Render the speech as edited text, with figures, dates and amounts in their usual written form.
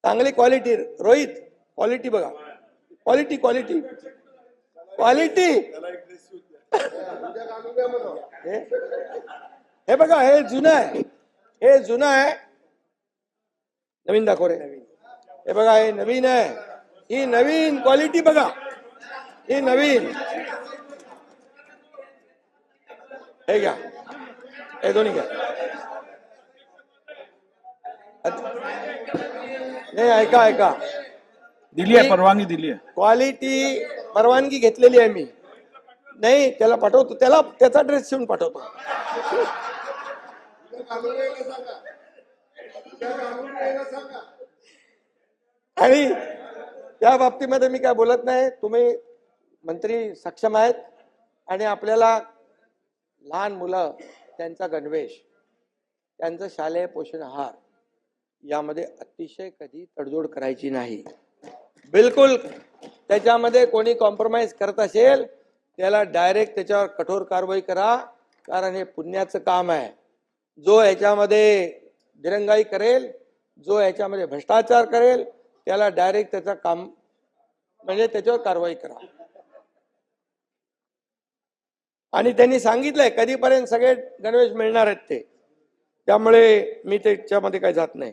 चांगली quality. Rohit quality बघा, quality quality quality. हे बघा, हे जुनं आहे, हे जुनं आहे. नवीन दाखव रे. हे बघा, हे नवीन आहे. ही नवीन क्वालिटी बघा, ही नवीन. हे घ्या, हे दोन्ही घ्या. नाही, ऐका ऐका, दिली आहे, परवानगी दिली आहे. क्वालिटी परवानगी घेतलेली आहे मी. नाही, त्याला पाठवतो, त्याला त्याचा ड्रेस शिवून पाठवतो. आणि त्या बाबतीमध्ये मी काय बोलत नाही. तुम्ही मंत्री सक्षम आहेत आणि आपल्याला लहान मुलं, त्यांचा गणवेश, त्यांचं शालेय पोषण आहार यामध्ये अतिशय कधी तडजोड करायची नाही. बिलकुल त्याच्यामध्ये कोणी कॉम्प्रोमाइज करत असेल त्याला डायरेक्ट त्याच्यावर कठोर कारवाई करा, कारण हे पुण्याचं काम आहे. जो याच्यामध्ये दिरंगाई करेल, जो याच्यामध्ये भ्रष्टाचार करेल, त्याला डायरेक्ट त्याचं काम म्हणजे त्याच्यावर कारवाई करा. आणि त्यांनी सांगितलंय कधीपर्यंत सगळे गणवेश मिळणार आहेत ते, त्यामुळे मी त्याच्यामध्ये काही जात नाही.